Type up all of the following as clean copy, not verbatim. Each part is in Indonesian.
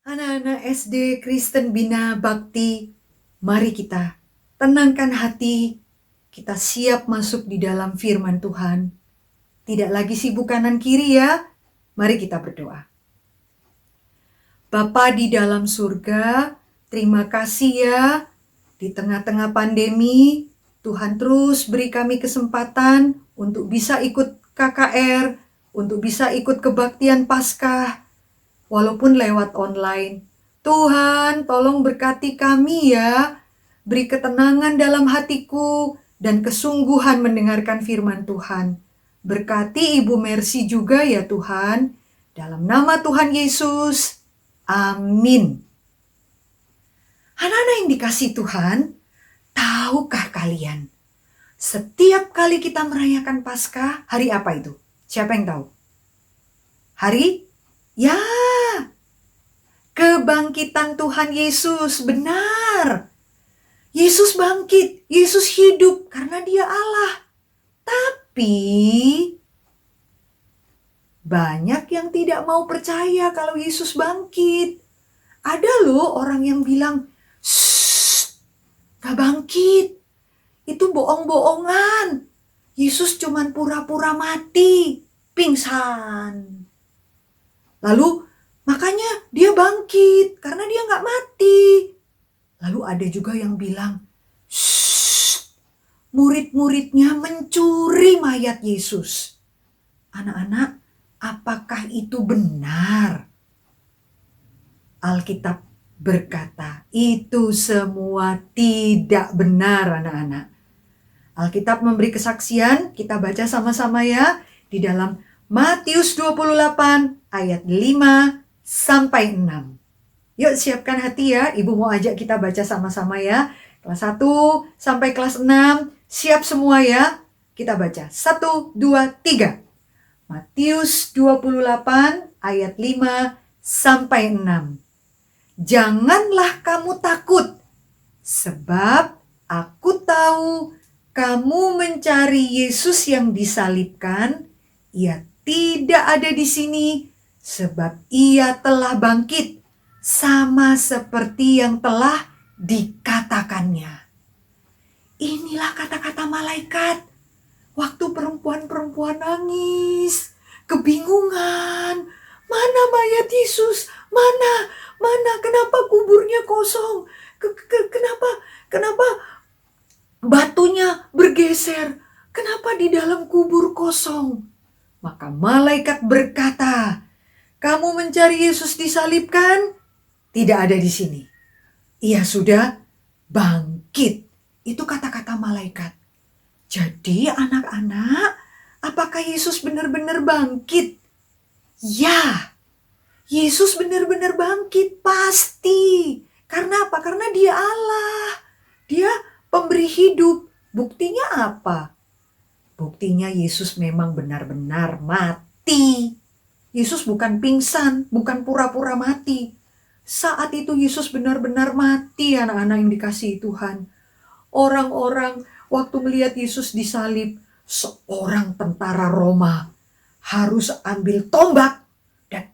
Anak-anak SD Kristen Bina Bakti, mari kita tenangkan hati, kita siap masuk di dalam firman Tuhan. Tidak lagi sibuk kanan kiri ya, mari kita berdoa. Bapa di dalam surga, terima kasih ya, di tengah-tengah pandemi, Tuhan terus beri kami kesempatan untuk bisa ikut KKR, untuk bisa ikut kebaktian Paskah, walaupun lewat online. Tuhan, tolong berkati kami ya. Beri ketenangan dalam hatiku dan kesungguhan mendengarkan firman Tuhan. Berkati Ibu Mercy juga ya Tuhan. Dalam nama Tuhan Yesus. Amin. Anak-anak yang dikasih Tuhan, tahukah kalian? Setiap kali kita merayakan Paskah, hari apa itu? Siapa yang tahu? Hari? Ya, kebangkitan Tuhan Yesus, benar. Yesus bangkit, Yesus hidup karena dia Allah. Tapi banyak yang tidak mau percaya kalau Yesus bangkit. Ada loh orang yang bilang, "Shh, gak bangkit. Itu bohong-bohongan. Yesus cuman pura-pura mati, pingsan." Lalu makanya dia bangkit karena dia gak mati. Lalu ada juga yang bilang, "Shh, murid-muridnya mencuri mayat Yesus." Anak-anak, apakah itu benar? Alkitab berkata, itu semua tidak benar anak-anak. Alkitab memberi kesaksian, kita baca sama-sama ya, di dalam Matius 28 ayat 5 sampai 6. Yuk siapkan hati ya, Ibu mau ajak kita baca sama-sama ya. Kelas 1 sampai kelas 6, siap semua ya. Kita baca, 1, 2, 3. Matius 28 ayat 5 sampai 6. Janganlah kamu takut, sebab aku tahu kamu mencari Yesus yang disalibkan. Ia tidak ada di sini, sebab ia telah bangkit, sama seperti yang telah dikatakannya. Inilah kata-kata malaikat. Waktu perempuan-perempuan nangis, kebingungan. Mana mayat Yesus? Mana? Kenapa kuburnya kosong? Kenapa batunya bergeser? Kenapa di dalam kubur kosong? Maka malaikat berkata, kamu mencari Yesus disalibkan? Tidak ada di sini. Ia sudah bangkit. Itu kata-kata malaikat. Jadi anak-anak, apakah Yesus benar-benar bangkit? Ya, Yesus benar-benar bangkit, pasti. Karena apa? Karena dia Allah. Dia pemberi hidup. Buktinya apa? Buktinya Yesus memang benar-benar mati. Yesus bukan pingsan, bukan pura-pura mati. Saat itu Yesus benar-benar mati, anak-anak yang dikasihi Tuhan. Orang-orang waktu melihat Yesus disalib, seorang tentara Roma harus ambil tombak dan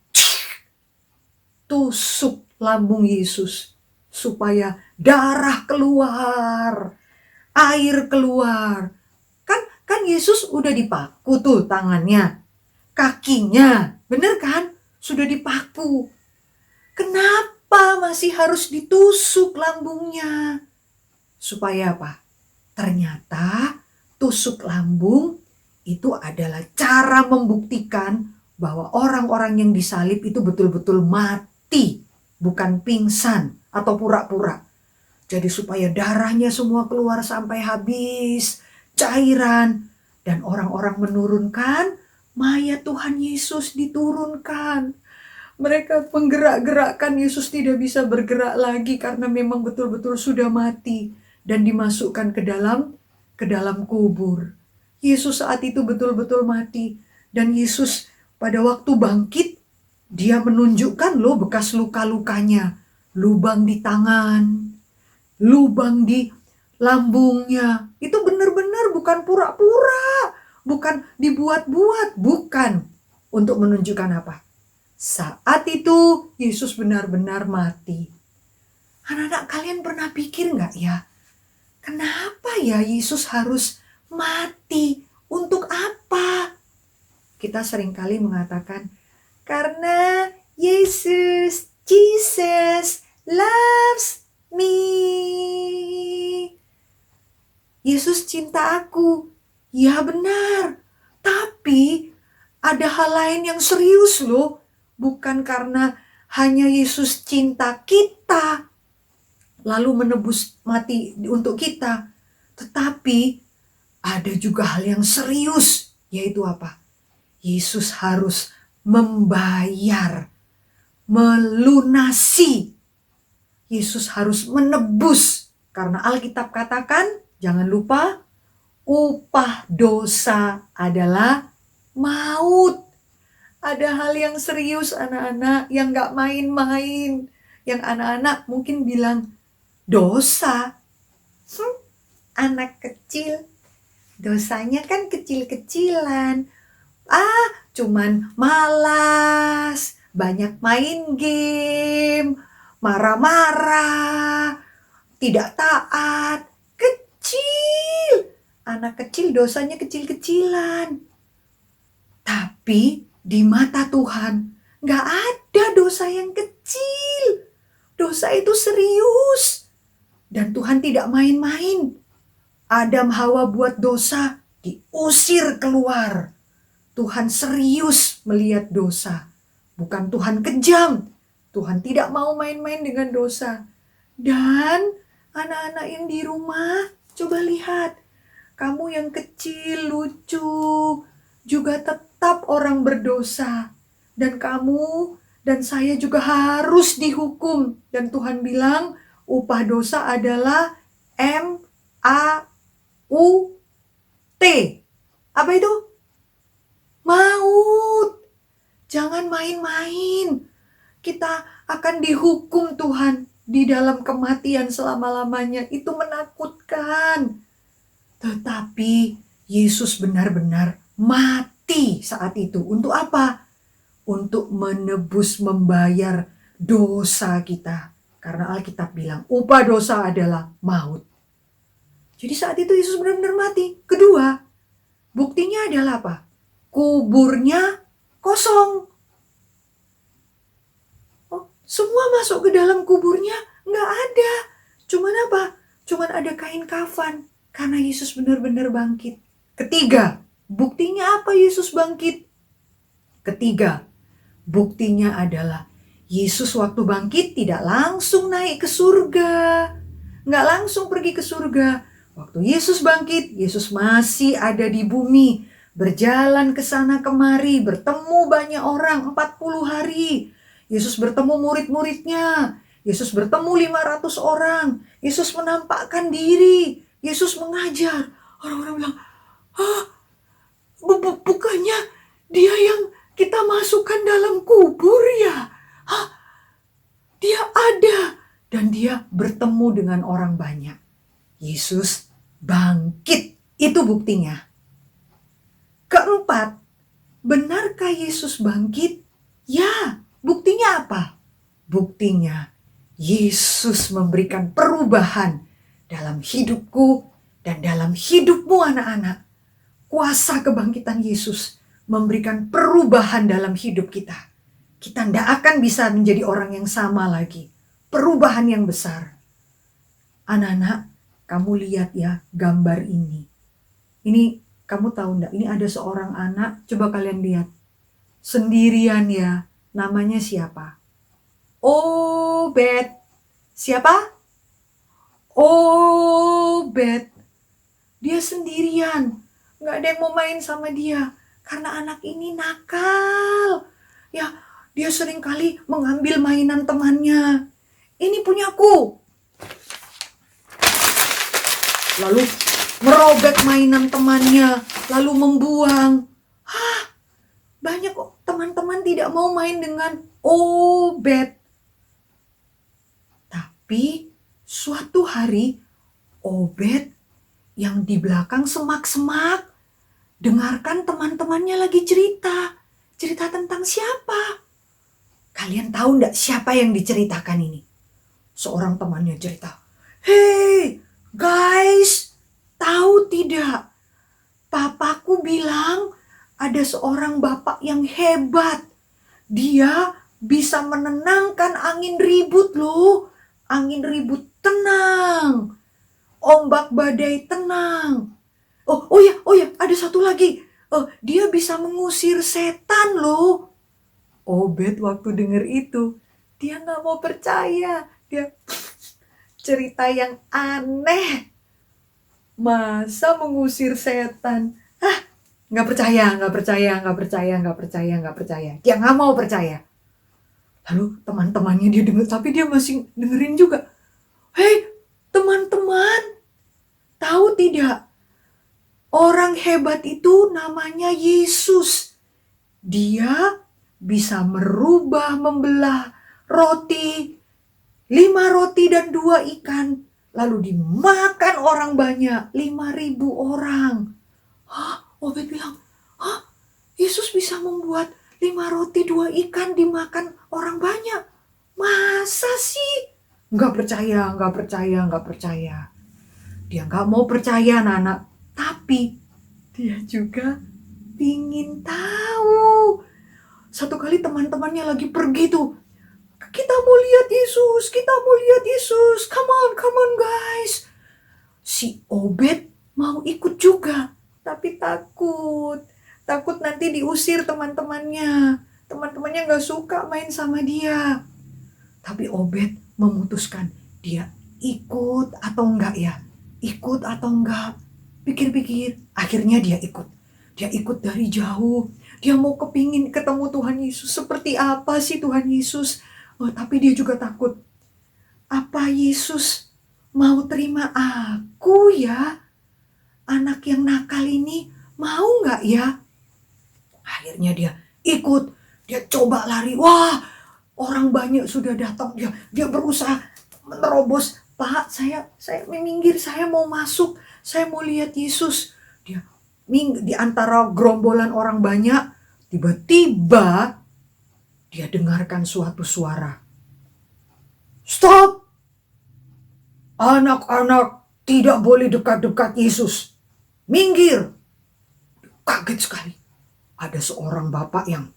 tusuk lambung Yesus supaya darah keluar, air keluar. Kan Yesus udah dipaku tuh tangannya, kakinya, bener kan? Sudah dipaku. Kenapa masih harus ditusuk lambungnya? Supaya apa? Ternyata tusuk lambung itu adalah cara membuktikan bahwa orang-orang yang disalib itu betul-betul mati, bukan pingsan atau pura-pura. Jadi supaya darahnya semua keluar sampai habis, cairan, dan orang-orang menurunkan mayat Tuhan Yesus diturunkan. Mereka menggerak-gerakkan Yesus tidak bisa bergerak lagi karena memang betul-betul sudah mati dan dimasukkan ke dalam kubur. Yesus saat itu betul-betul mati dan Yesus pada waktu bangkit dia menunjukkan loh bekas luka-lukanya, lubang di tangan, lubang di lambungnya. Itu benar-benar bukan pura-pura, bukan dibuat-buat, bukan. Untuk menunjukkan apa? Saat itu Yesus benar-benar mati. Anak-anak, kalian pernah pikir nggak ya? Kenapa ya Yesus harus mati? Untuk apa? Kita seringkali mengatakan, karena Jesus loves me. Yesus cinta aku. Ya benar. Tapi ada hal lain yang serius loh. Bukan karena hanya Yesus cinta kita, lalu menebus mati untuk kita. Tetapi ada juga hal yang serius, yaitu apa? Yesus harus membayar, melunasi. Yesus harus menebus. Karena Alkitab katakan, jangan lupa, upah dosa adalah maut. Ada hal yang serius anak-anak, yang gak main-main. Yang anak-anak mungkin bilang, dosa? Anak kecil, dosanya kan kecil-kecilan. Cuman malas, banyak main game, marah-marah, tidak taat, kecil. Anak kecil dosanya kecil-kecilan. Tapi di mata Tuhan gak ada dosa yang kecil. Dosa itu serius. Dan Tuhan tidak main-main. Adam Hawa buat dosa, diusir keluar. Tuhan serius melihat dosa. Bukan Tuhan kejam. Tuhan tidak mau main-main dengan dosa. Dan anak-anak yang di rumah, coba lihat. Kamu yang kecil, lucu, juga tetap orang berdosa. Dan kamu dan saya juga harus dihukum. Dan Tuhan bilang, upah dosa adalah M-A-U-T. Apa itu? Maut. Jangan main-main. Kita akan dihukum Tuhan di dalam kematian selama-lamanya. Itu menakutkan. Tetapi Yesus benar-benar mati saat itu. Untuk apa? Untuk menebus, membayar dosa kita. Karena Alkitab bilang, upah dosa adalah maut. Jadi saat itu Yesus benar-benar mati. Kedua, buktinya adalah apa? Kuburnya kosong. Semua masuk ke dalam kuburnya, nggak ada. Cuman apa? Cuman ada kain kafan. Karena Yesus benar-benar bangkit. Ketiga, buktinya apa Yesus bangkit? Ketiga, buktinya adalah Yesus waktu bangkit tidak langsung naik ke surga. Nggak langsung pergi ke surga. Waktu Yesus bangkit, Yesus masih ada di bumi. Berjalan ke sana kemari, bertemu banyak orang 40 hari. Yesus bertemu murid-muridnya. Yesus bertemu 500 orang. Yesus menampakkan diri. Yesus mengajar. Orang-orang bilang, bukannya dia yang kita masukkan dalam kubur ya? Dia ada. Dan dia bertemu dengan orang banyak. Yesus bangkit. Itu buktinya. Keempat, benarkah Yesus bangkit? Ya. Buktinya apa? Buktinya Yesus memberikan perubahan dalam hidupku dan dalam hidupmu anak-anak. Kuasa kebangkitan Yesus memberikan perubahan dalam hidup kita. Kita tidak akan bisa menjadi orang yang sama lagi. Perubahan yang besar. Anak-anak, kamu lihat ya gambar ini. Ini kamu tahu enggak? Ini ada seorang anak, coba kalian lihat. Sendirian ya. Namanya siapa? Obed. Siapa? Obed. Dia sendirian. Nggak ada yang mau main sama dia. Karena anak ini nakal. Ya, dia sering kali mengambil mainan temannya. Ini punyaku. Lalu merobek mainan temannya. Lalu membuang. Banyak teman-teman tidak mau main dengan Obed. Tapi suatu hari Obed yang di belakang semak-semak dengarkan teman-temannya lagi cerita. Cerita tentang siapa? Kalian tahu nggak siapa yang diceritakan ini? Seorang temannya cerita, "Hei guys, tahu tidak? Papaku bilang ada seorang bapak yang hebat. Dia bisa menenangkan angin ribut loh. Angin ribut tenang. Ombak badai tenang. Oh ya, ada satu lagi. Dia bisa mengusir setan loh." Obed waktu denger itu, dia nggak mau percaya. Dia cerita yang aneh. Masa mengusir setan? Nggak percaya, nggak percaya, nggak percaya, nggak percaya, nggak percaya. Dia nggak mau percaya. Lalu teman-temannya dia denger, tapi dia masih dengerin juga. "Hei teman-teman, tahu tidak? Orang hebat itu namanya Yesus. Dia bisa merubah, membelah roti, 5 roti dan 2 ikan. Lalu dimakan orang banyak, 5.000 orang." Hah? Obed bilang, "Hah? Yesus bisa membuat 5 roti 2 ikan dimakan orang banyak? Masa sih?" Nggak percaya, nggak percaya, nggak percaya. Dia nggak mau percaya anak-anak. Tapi dia juga pingin tahu. Satu kali teman-temannya lagi pergi tuh. "Kita mau lihat Yesus, kita mau lihat Yesus. Come on guys." Si Obed mau ikut juga. Tapi takut. Takut nanti diusir teman-temannya. Teman-temannya gak suka main sama dia. Tapi Obed memutuskan dia ikut atau enggak ya. Ikut atau enggak. Pikir-pikir. Akhirnya dia ikut. Dia ikut dari jauh. Dia mau kepingin ketemu Tuhan Yesus. Seperti apa sih Tuhan Yesus? Tapi dia juga takut. Apa Yesus mau terima aku ya? Anak yang nakal ini mau nggak ya? Akhirnya dia ikut. Dia coba lari. Wah, orang banyak sudah datang. Dia berusaha menerobos. "Pak, saya minggir. Saya mau masuk. Saya mau lihat Yesus." Dia di antara gerombolan orang banyak. Tiba-tiba dia dengarkan suatu suara. "Stop! Anak-anak tidak boleh dekat-dekat Yesus. Minggir!" Kaget sekali. Ada seorang bapak yang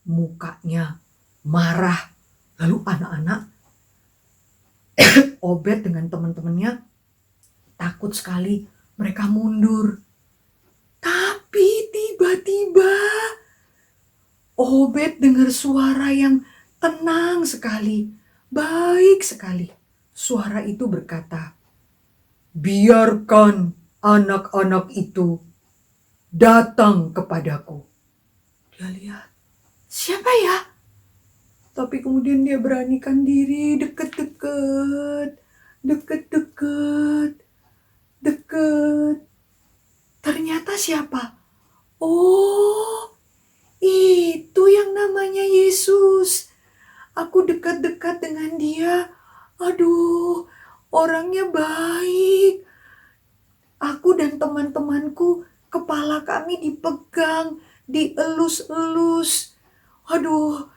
mukanya marah. Lalu anak-anak Obed dengan teman-temannya takut sekali. Mereka mundur. Tapi tiba-tiba Obed dengar suara yang tenang sekali, baik sekali. Suara itu berkata, "Biarkan anak-anak itu datang kepadaku." Dia lihat, siapa ya? Tapi kemudian dia beranikan diri deket-deket. Ternyata siapa? Oh, itu yang namanya Yesus. Aku dekat-dekat dengan dia. Aduh, orangnya baik. Aku dan teman-temanku, kepala kami dipegang, dielus-elus. Aduh,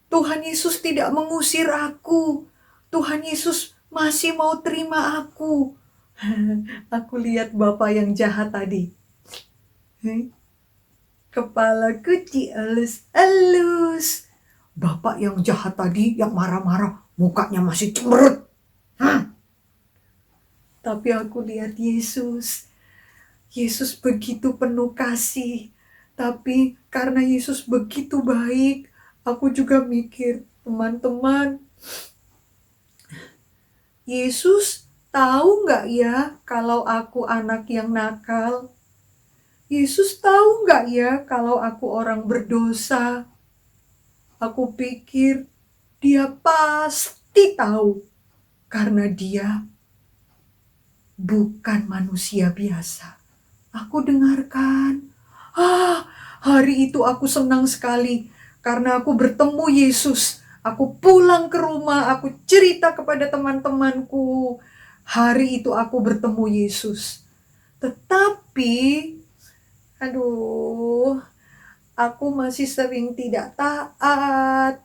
Tuhan Yesus tidak mengusir aku. Tuhan Yesus masih mau terima aku. Aku lihat bapak yang jahat tadi. Kepalaku dielus-elus. Bapak yang jahat tadi, yang marah-marah, mukanya masih cemberut. Tapi aku lihat Yesus. Yesus begitu penuh kasih. Tapi karena Yesus begitu baik, aku juga mikir, teman-teman, Yesus tahu nggak ya kalau aku anak yang nakal? Yesus tahu nggak ya kalau aku orang berdosa? Aku pikir dia pasti tahu, karena dia bukan manusia biasa. Aku dengarkan. Hari itu aku senang sekali karena aku bertemu Yesus. Aku pulang ke rumah, aku cerita kepada teman-temanku. Hari itu aku bertemu Yesus. Tetapi, aduh, Aku masih sering tidak taat.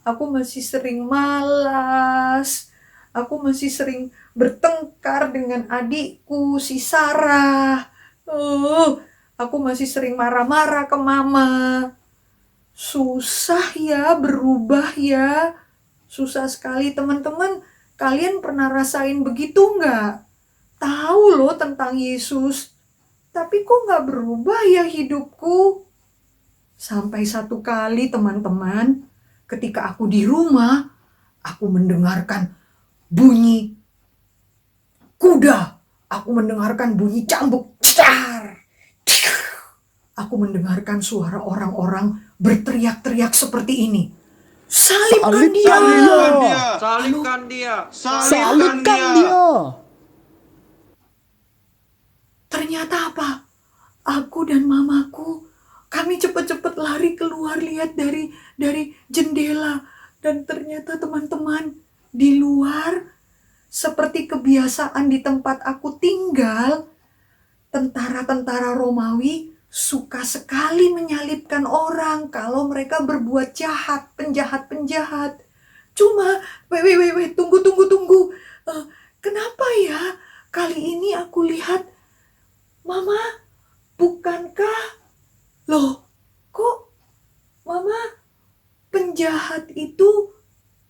Aku masih sering malas. Aku masih sering bertengkar dengan adikku, si Sarah. Aku masih sering marah-marah ke mama. Susah ya berubah ya. Susah sekali teman-teman. Kalian pernah rasain begitu nggak? Tahu loh tentang Yesus. Tapi kok nggak berubah ya hidupku? Sampai satu kali teman-teman, ketika aku di rumah, aku mendengarkan bunyi kuda. Aku mendengarkan bunyi cambuk. Car! Aku mendengarkan suara orang-orang berteriak-teriak seperti ini. Salibkan dia! Salibkan dia! Salibkan dia! Ternyata apa? Aku dan mamaku, kami cepat-cepat lari keluar lihat dari jendela. Dan ternyata teman-teman, di luar, seperti kebiasaan di tempat aku tinggal, tentara-tentara Romawi suka sekali menyalibkan orang kalau mereka berbuat jahat, penjahat-penjahat. Cuma, tunggu. Kenapa ya kali ini aku lihat, Mama, bukankah, loh, kok Mama penjahat itu,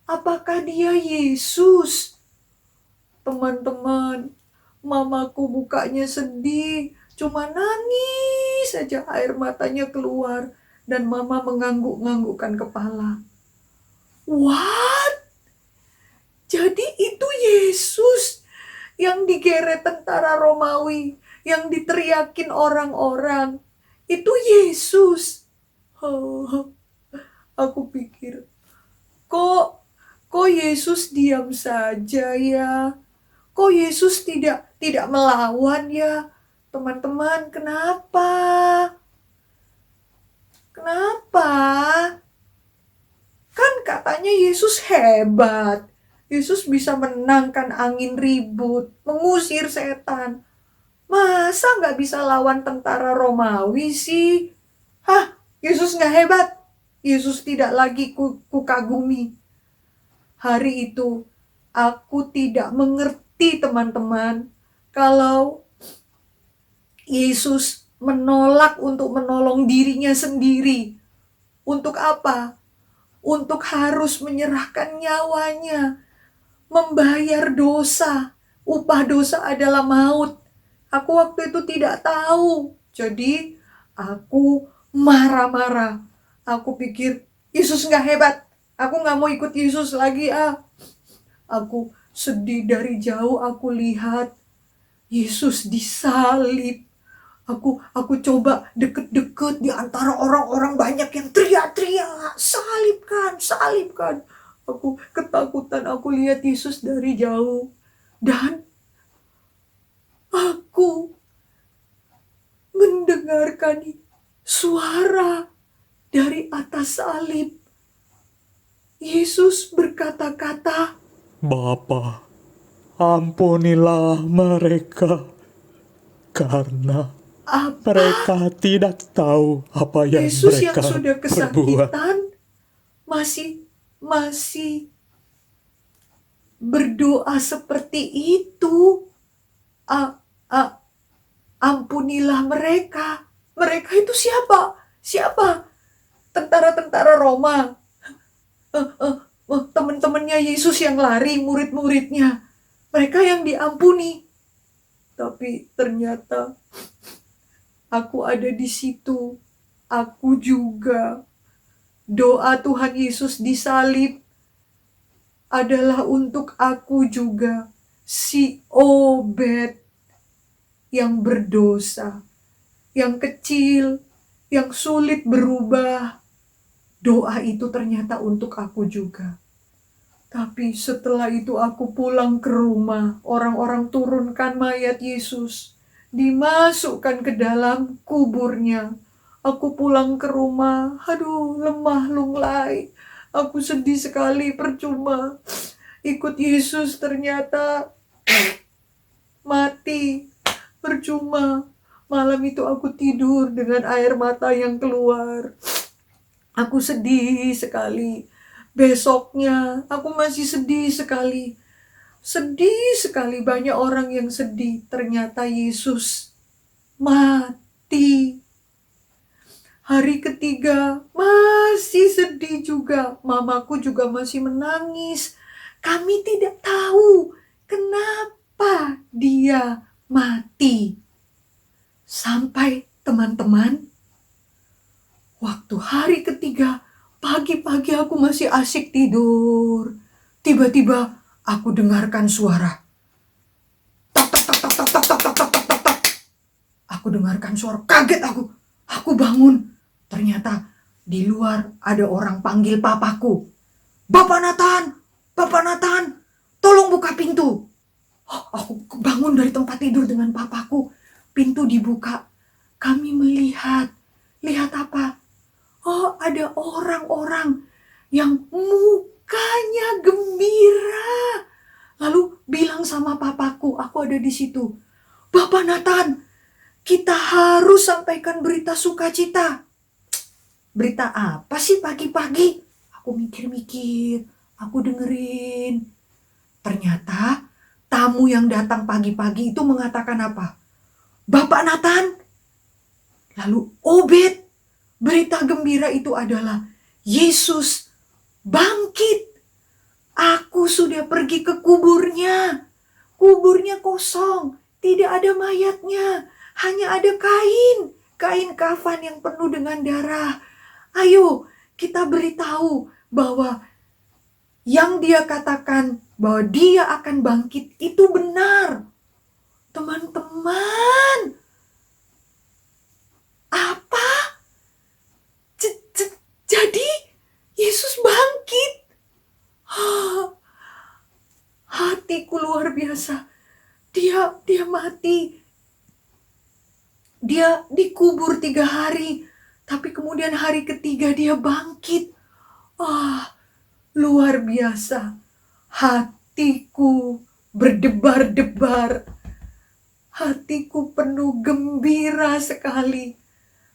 apakah dia Yesus? Teman-teman, mamaku bukanya sedih, cuma nangis saja, air matanya keluar, dan mama mengangguk-anggukkan kepala. What? Jadi itu Yesus yang digeret tentara Romawi, yang diteriakin orang-orang. Itu Yesus. Aku pikir, kok Yesus diam saja ya? Kok Yesus tidak melawan ya? Teman-teman, kenapa? Kenapa? Kan katanya Yesus hebat. Yesus bisa menangkan angin ribut, mengusir setan. Masa nggak bisa lawan tentara Romawi sih? Hah, Yesus nggak hebat? Yesus tidak lagi kukagumi. Hari itu, aku tidak mengerti teman-teman, kalau Yesus menolak untuk menolong dirinya sendiri. Untuk apa? Untuk harus menyerahkan nyawanya, membayar dosa. Upah dosa adalah maut. Aku waktu itu tidak tahu. Jadi aku marah-marah. Aku pikir Yesus nggak hebat. Aku nggak mau ikut Yesus lagi ah. Aku sedih dari jauh, aku lihat Yesus disalib. Aku coba deket-deket di antara orang-orang banyak yang teriak-teriak, salibkan. Aku ketakutan, aku lihat Yesus dari jauh. Dan aku mendengarkan suara dari atas salib. Yesus berkata-kata, Bapa, ampunilah mereka, karena apa? mereka tidak tahu apa yang Yesus yang mereka sudah perbuat. kesakitan masih berdoa seperti itu. Ampunilah mereka. Mereka itu siapa? Tentara-tentara Roma. Teman-temannya Yesus yang lari, murid-muridnya. Mereka yang diampuni. Tapi ternyata aku ada di situ. Aku juga. Doa Tuhan Yesus disalib adalah untuk aku juga, si Obed yang berdosa, yang kecil, yang sulit berubah. Doa itu ternyata untuk aku juga. Tapi setelah itu aku pulang ke rumah, orang-orang turunkan mayat Yesus, dimasukkan ke dalam kuburnya. Aku pulang ke rumah, aduh lemah lunglai. Aku sedih sekali, percuma. Ikut Yesus ternyata mati, percuma. Malam itu aku tidur dengan air mata yang keluar. Aku sedih sekali. Besoknya aku masih sedih sekali. Sedih sekali, banyak orang yang sedih. Ternyata Yesus mati. Hari ketiga masih sedih juga. Mamaku juga masih menangis. Kami tidak tahu kenapa dia mati. Sampai teman-teman, waktu hari ketiga, pagi-pagi aku masih asyik tidur. Tiba-tiba aku dengarkan suara. Tak, tak, tak, tak, tak, tak, tak, tak, tak, tak, tak, tak. Aku dengarkan suara, kaget aku. Aku bangun. Ternyata di luar ada orang panggil papaku. Bapak Nathan, Bapak Nathan, tolong buka pintu. Oh, aku bangun dari tempat tidur dengan papaku. Pintu dibuka. Kami melihat. Lihat apa? Oh, ada orang-orang yang mukanya gembira. Lalu bilang sama papaku, aku ada di situ. Bapak Nathan, kita harus sampaikan berita sukacita. Berita apa sih pagi-pagi? Aku mikir-mikir, aku dengerin. Ternyata tamu yang datang pagi-pagi itu mengatakan apa? Bapak Nathan. Lalu Obed. Berita gembira itu adalah Yesus bangkit. Aku sudah pergi ke kuburnya. Kuburnya kosong. Tidak ada mayatnya. Hanya ada kain. Kain kafan yang penuh dengan darah. Ayo kita beritahu bahwa yang dia katakan bahwa dia akan bangkit itu benar. Teman-teman, apa? Jadi Yesus bangkit. Hatiku luar biasa. Dia mati. Dia dikubur 3 hari. Tapi kemudian hari ketiga dia bangkit. Luar biasa. Hatiku berdebar-debar. Hatiku penuh gembira sekali.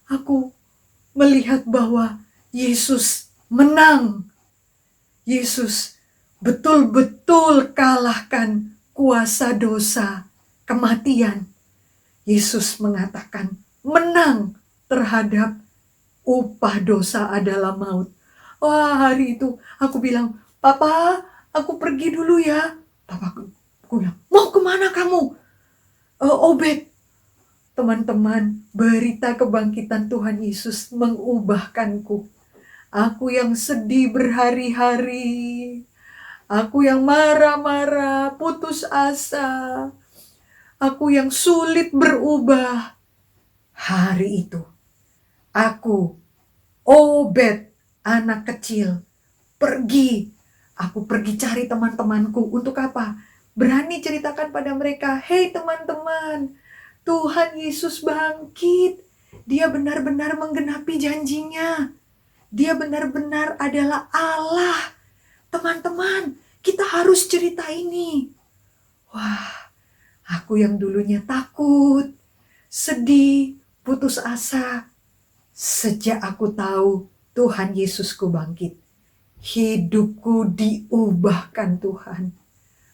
Aku melihat bahwa Yesus menang. Yesus betul-betul kalahkan kuasa dosa, kematian. Yesus mengatakan menang terhadap upah dosa adalah maut. Wah, hari itu aku bilang, Papa, aku pergi dulu ya. Papaku bilang, mau kemana kamu? Obed. Teman-teman, berita kebangkitan Tuhan Yesus mengubahkanku. Aku yang sedih berhari-hari. Aku yang marah-marah, putus asa. Aku yang sulit berubah. Hari itu, aku, Obed, anak kecil, pergi. Aku pergi cari teman-temanku. Untuk apa? Berani ceritakan pada mereka, hei teman-teman, Tuhan Yesus bangkit. Dia benar-benar menggenapi janjinya. Dia benar-benar adalah Allah. Teman-teman, kita harus cerita ini. Wah, aku yang dulunya takut, sedih, putus asa. Sejak aku tahu Tuhan Yesusku bangkit, hidupku diubahkan Tuhan.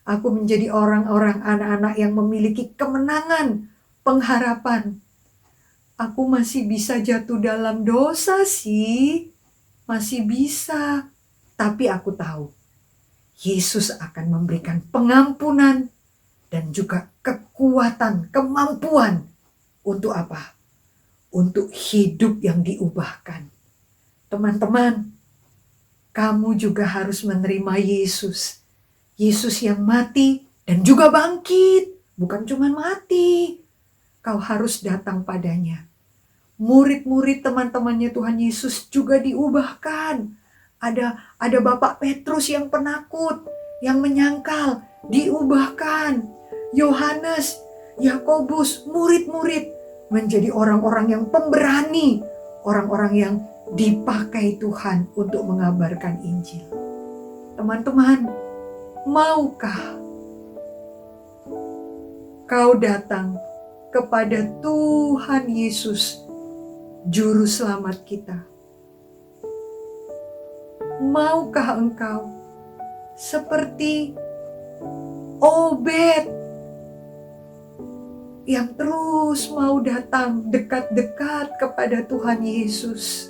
Aku menjadi orang-orang anak-anak yang memiliki kemenangan, pengharapan. Aku masih bisa jatuh dalam dosa sih, masih bisa. Tapi aku tahu Yesus akan memberikan pengampunan dan juga kekuatan, kemampuan. Untuk apa? Untuk hidup yang diubahkan. Teman-teman, kamu juga harus menerima Yesus. Yesus yang mati dan juga bangkit. Bukan cuma mati. Kau harus datang padanya. Murid-murid teman-temannya Tuhan Yesus juga diubahkan. Ada Bapak Petrus yang penakut, yang menyangkal, diubahkan. Yohanes, Yakobus, murid-murid menjadi orang-orang yang pemberani, orang-orang yang dipakai Tuhan untuk mengabarkan Injil. Teman-teman, maukah kau datang kepada Tuhan Yesus, Juru Selamat kita. Maukah engkau seperti Obed yang terus mau datang dekat-dekat kepada Tuhan Yesus?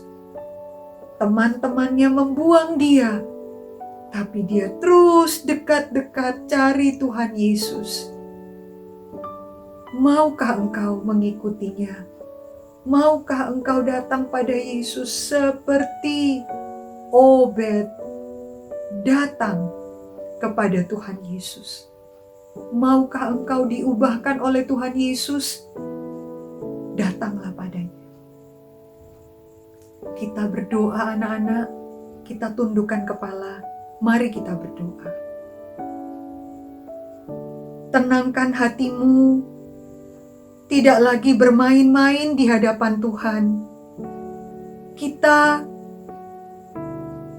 Teman-temannya membuang dia, tapi dia terus dekat-dekat cari Tuhan Yesus. Maukah engkau mengikutinya? Maukah engkau datang pada Yesus seperti Obed datang kepada Tuhan Yesus? Maukah engkau diubahkan oleh Tuhan Yesus? Datanglah padanya. Kita berdoa anak-anak, kita tundukkan kepala, mari kita berdoa. Tenangkan hatimu, tidak lagi bermain-main di hadapan Tuhan. Kita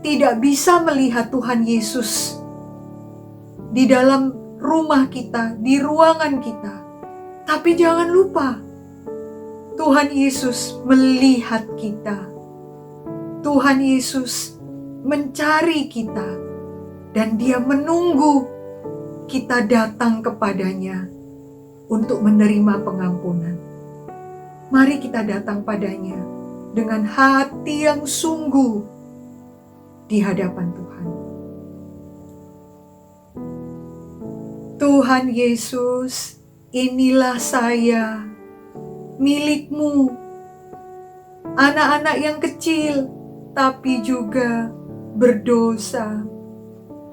tidak bisa melihat Tuhan Yesus di dalam rumah kita, di ruangan kita. Tapi jangan lupa, Tuhan Yesus melihat kita. Tuhan Yesus mencari kita dan Dia menunggu kita datang kepadanya untuk menerima pengampunan. Mari kita datang padanya dengan hati yang sungguh di hadapan Tuhan. Tuhan Yesus, inilah saya, milik-Mu, anak-anak yang kecil, tapi juga berdosa.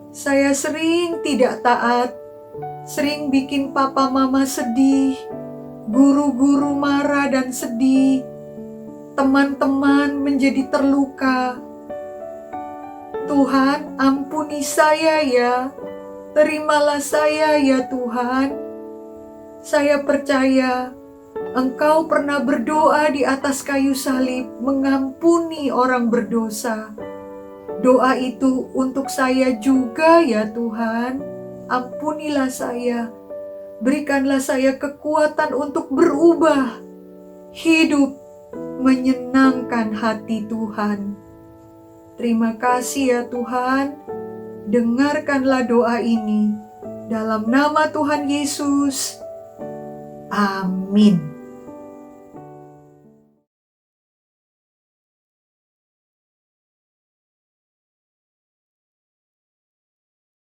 Saya sering tidak taat, sering bikin papa mama sedih, guru-guru marah dan sedih, teman-teman menjadi terluka. Tuhan, ampuni saya ya, terimalah saya ya Tuhan. Saya percaya Engkau pernah berdoa di atas kayu salib mengampuni orang berdosa. Doa itu untuk saya juga ya Tuhan. Ampunilah saya. Berikanlah saya kekuatan untuk berubah. Hidup menyenangkan hati Tuhan. Terima kasih ya Tuhan. Dengarkanlah doa ini. Dalam nama Tuhan Yesus. Amin.